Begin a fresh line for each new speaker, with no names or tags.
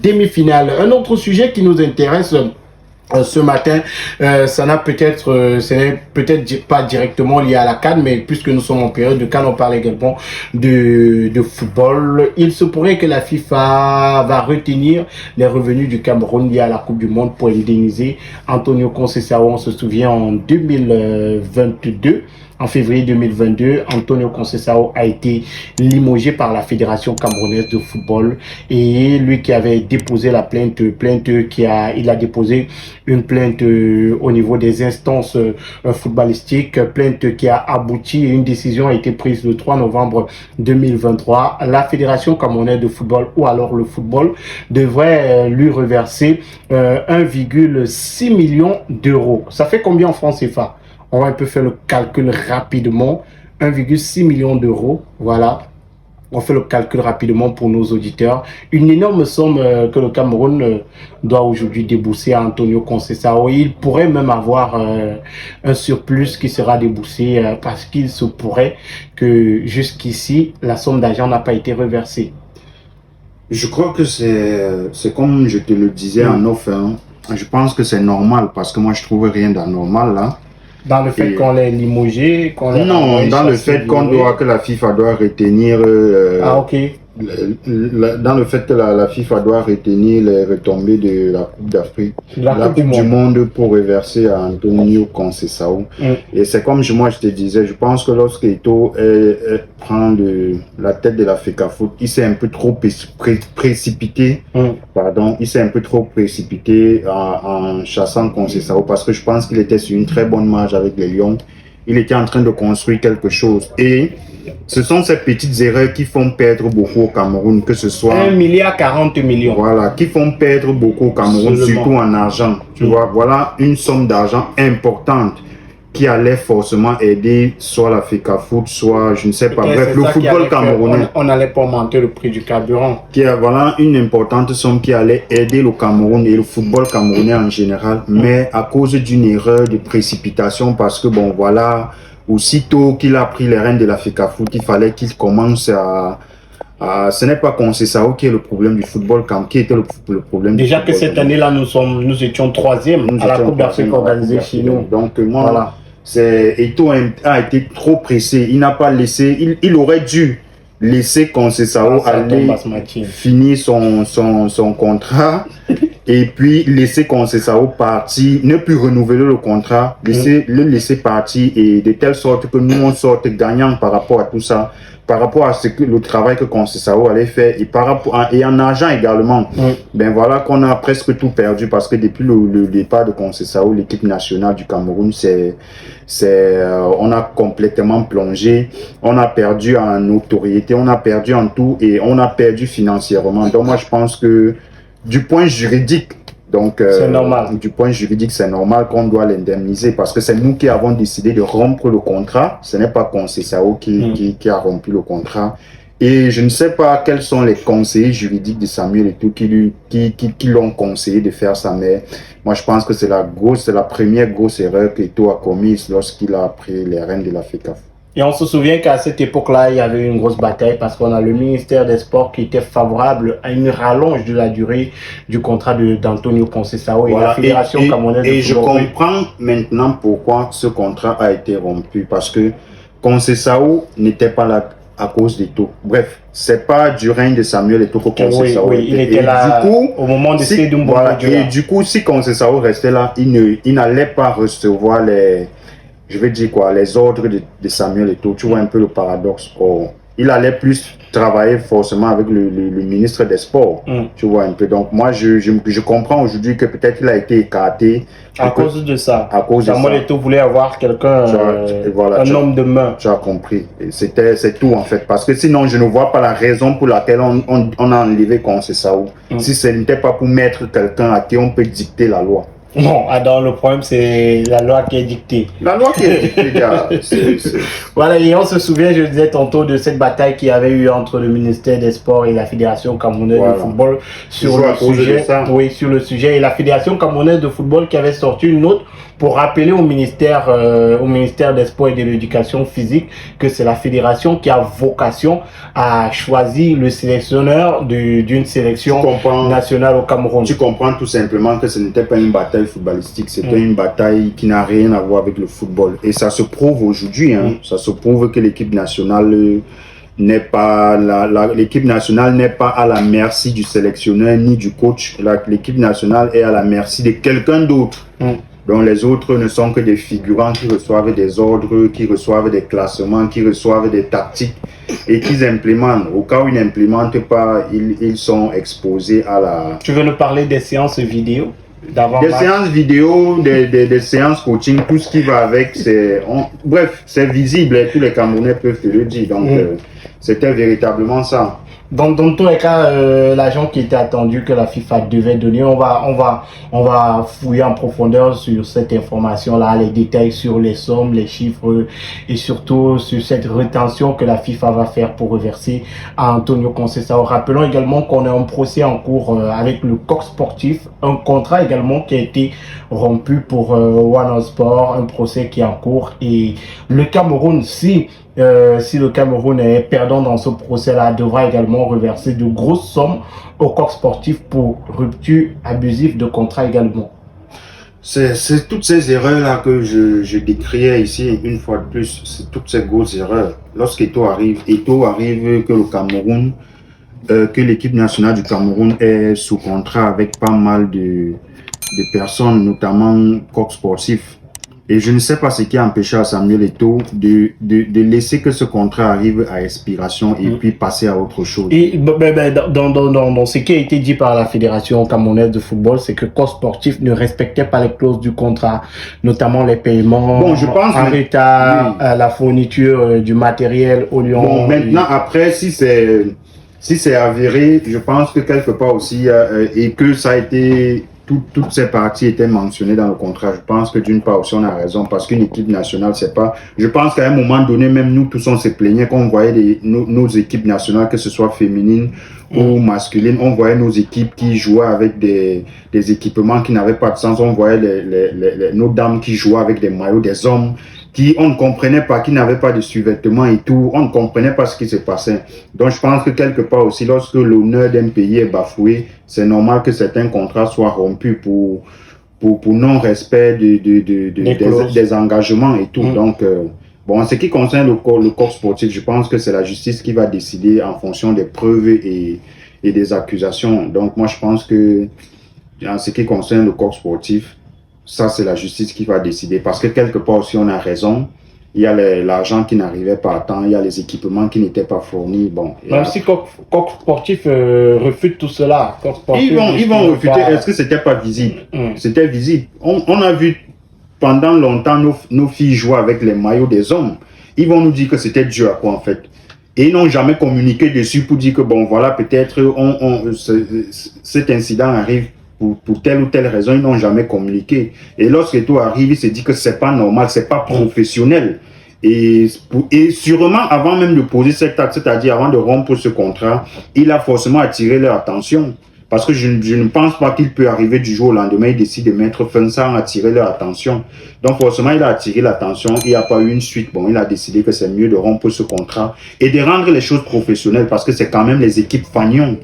demi-finales. Un autre sujet qui nous intéresse ce matin, ça n'a peut-être, ce n'est peut-être pas directement lié à la CAN, mais puisque nous sommes en période de CAN, on parle également de football. Il se pourrait que la FIFA va retenir les revenus du Cameroun liés à la Coupe du Monde pour indemniser Antonio Conceição. On se souvient en 2022. En février 2022, Antonio Conceição a été limogé par la Fédération camerounaise de football et lui qui avait déposé la plainte il a déposé une plainte au niveau des instances footballistiques, plainte qui a abouti et une décision a été prise le 3 novembre 2023. La Fédération camerounaise de football ou alors le football devrait lui reverser 1,6 million d'euros. Ça fait combien en francs CFA? On va un peu faire le calcul rapidement. 1,6 million d'euros. Voilà. On fait le calcul rapidement pour nos auditeurs. Une énorme somme que le Cameroun doit aujourd'hui débourser à Antonio Conceição. Il pourrait même avoir un surplus qui sera déboursé parce qu'il se pourrait que jusqu'ici, la somme d'argent n'a pas été reversée.
Je crois que c'est comme je te le disais en off. Hein. Je pense que c'est normal parce que moi, je trouve rien d'anormal là.
Dans le fait qu'on l'ait limogé, qu'on l'ait...
Non, dans le fait que la FIFA doit retenir...
ah, ok.
Dans le fait que la FIFA doit retenir les retombées de la Coupe d'Afrique, la Coupe du Monde pour reverser à Antonio Conceição. Et c'est comme moi je te disais, je pense que lorsque Eto'o prend la tête de la FECAFOOT, il s'est un peu trop précipité, il s'est un peu trop précipité en chassant Conceição parce que je pense qu'il était sur une très bonne marge avec les Lions. Il était en train de construire quelque chose et ce sont ces petites erreurs qui font perdre beaucoup au Cameroun, que ce soit
1,40 milliard.
Voilà, qui font perdre beaucoup au Cameroun, surtout en argent. Tu vois, voilà une somme d'argent importante qui allait forcément aider soit la FECAFOOT, soit je ne sais pas, bref, le football camerounais.
On n'allait pas augmenter le prix du carburant.
Voilà une importante somme qui allait aider le Cameroun et le football camerounais en général, mais à cause d'une erreur de précipitation, parce que bon voilà, aussitôt qu'il a pris les rênes de la FECAFOOT, il fallait qu'il commence ce n'est pas Conceição qui est le problème du football, qui était le problème.
Déjà que cette année-là, nous étions troisième à la Coupe d'Afrique organisée chez nous.
Donc moi, voilà. Eto'o a été trop pressé. Il n'a pas laissé. Il aurait dû laisser Conceição aller finir son contrat et puis laisser Conceição partir, ne plus renouveler le contrat, le laisser partir et de telle sorte que nous on sorte gagnant par rapport à tout ça, par rapport à le travail que Conceição allait faire et en argent également. Ben voilà qu'on a presque tout perdu parce que depuis le départ de Conceição, l'équipe nationale du Cameroun, on a complètement plongé, on a perdu en notoriété, on a perdu en tout et on a perdu financièrement. Donc moi je pense que du point juridique,
c'est normal.
Du point juridique, c'est normal qu'on doit l'indemniser parce que c'est nous qui avons décidé de rompre le contrat. Ce n'est pas Conceição qui a rompu le contrat. Et je ne sais pas quels sont les conseillers juridiques de Samuel Eto'o qui l'ont conseillé de faire ça, mais moi je pense que c'est la première grosse erreur qu'Eto'o a commise lorsqu'il a pris les rênes de la FECAFOOT.
Et on se souvient qu'à cette époque-là, il y avait une grosse bataille parce qu'on a le ministère des Sports qui était favorable à une rallonge de la durée du contrat d'Antonio Conceição et voilà. La Fédération camerounaise de football.
Et je comprends maintenant pourquoi ce contrat a été rompu parce que Conceição n'était pas là à cause d'Eto'o. Bref, c'est pas du règne de Samuel Eto'o que Conceição
était. Il était là du coup, au moment de
et du coup, si Conceição restait là, il n'allait pas recevoir les ordres de Samuel Eto'o. Tu vois un peu le paradoxe. Il allait plus travailler forcément avec le ministre des Sports. Tu vois un peu. Donc moi, je comprends aujourd'hui que peut-être il a été écarté.
À cause de ça. Samuel Eto'o voulait avoir quelqu'un, un homme de main.
Tu as compris. C'est tout en fait. Parce que sinon, je ne vois pas la raison pour laquelle on a enlevé Conceição. Si ce n'était pas pour mettre quelqu'un à qui on peut dicter la loi.
Non, alors le problème, c'est la loi qui est dictée.
La loi qui est dictée, gars.
Voilà, et on se souvient, je disais tantôt, de cette bataille qu'il y avait eu entre le ministère des Sports et la Fédération camerounaise de football sur le sujet. Oui, sur le sujet. Et la Fédération camerounaise de football qui avait sorti une note pour rappeler au ministère des Sports et de l'Éducation physique que c'est la fédération qui a vocation à choisir le sélectionneur d'une sélection nationale au Cameroun.
Tu comprends tout simplement que ce n'était pas une bataille footballistique, c'était une bataille qui n'a rien à voir avec le football. Et ça se prouve aujourd'hui, hein. Ça se prouve que l'équipe nationale n'est pas l'équipe nationale n'est pas à la merci du sélectionneur ni du coach. L'équipe nationale est à la merci de quelqu'un d'autre. Donc les autres ne sont que des figurants qui reçoivent des ordres, qui reçoivent des classements, qui reçoivent des tactiques et qu'ils implémentent. Au cas où ils n'implémentent pas, ils sont exposés à la...
Tu veux nous parler des séances vidéo?
Des séances vidéo, des séances coaching, tout ce qui va avec, bref, c'est visible et tous les Camerounais peuvent te le dire. Donc c'était véritablement ça.
Dans tous les cas, l'argent qui était attendu que la FIFA devait donner, on va fouiller en profondeur sur cette information-là, les détails sur les sommes, les chiffres et surtout sur cette rétention que la FIFA va faire pour reverser à Antonio Conceição. Rappelons également qu'on a un procès en cours avec le Coq Sportif, un contrat également qui a été rompu pour One Sport, un procès qui est en cours et le Cameroun, si le Cameroun est perdant dans ce procès-là, devra également reverser de grosses sommes au Coq Sportif pour rupture abusive de contrat également.
C'est toutes ces erreurs-là que je décriais ici une fois de plus. C'est toutes ces grosses erreurs. Lorsqu'Eto arrive que le Cameroun, que l'équipe nationale du Cameroun est sous contrat avec pas mal de personnes, notamment Coq Sportif. Et je ne sais pas ce qui a empêché à Samuel Eto'o de laisser que ce contrat arrive à expiration et puis passer à autre chose.
Et dans ce qui a été dit par la Fédération camerounaise de football, c'est que Coq Sportif ne respectait pas les clauses du contrat, notamment les paiements en retard, la fourniture du matériel au Lyon.
Bon, maintenant, après, si c'est avéré, je pense que quelque part aussi, et que ça a été... Toutes ces parties étaient mentionnées dans le contrat. Je pense que d'une part aussi on a raison parce qu'une équipe nationale, c'est pas... Je pense qu'à un moment donné, même nous tous on se plaignait qu'on voyait nos équipes nationales, que ce soit féminines ou masculines, on voyait nos équipes qui jouaient avec des équipements qui n'avaient pas de sens. On voyait nos dames qui jouaient avec des maillots des hommes on ne comprenait pas, qui n'avaient pas de survêtements et tout. On ne comprenait pas ce qui se passait. Donc je pense que quelque part aussi, lorsque l'honneur d'un pays est bafoué, c'est normal que certains contrats soient rompus pour non-respect des engagements et tout. Donc, bon, en ce qui concerne le corps sportif, je pense que c'est la justice qui va décider en fonction des preuves et des accusations. Donc moi je pense que en ce qui concerne le corps sportif, ça, c'est la justice qui va décider. Parce que quelque part aussi, on a raison. Il y a l'argent qui n'arrivait pas à temps. Il y a les équipements qui n'étaient pas fournis. Bon,
même si Coq Sportif refute tout cela.
Ils vont refuter. Est-ce que c'était pas visible? C'était visible. On a vu pendant longtemps nos filles jouer avec les maillots des hommes. Ils vont nous dire que c'était dû à quoi en fait? Et ils n'ont jamais communiqué dessus pour dire que bon, voilà, peut-être cet incident arrive pour telle ou telle raison, ils n'ont jamais communiqué. Et lorsque tout arrive, il se dit que c'est pas normal, c'est pas professionnel. Et sûrement, avant même de poser cet acte, c'est-à-dire avant de rompre ce contrat, il a forcément attiré leur attention. Parce que je ne pense pas qu'il peut arriver du jour au lendemain, il décide de mettre fin sans attirer leur attention. Donc forcément, il a attiré l'attention, il n'y a pas eu une suite. Bon, il a décidé que c'est mieux de rompre ce contrat et de rendre les choses professionnelles parce que c'est quand même les équipes fanions.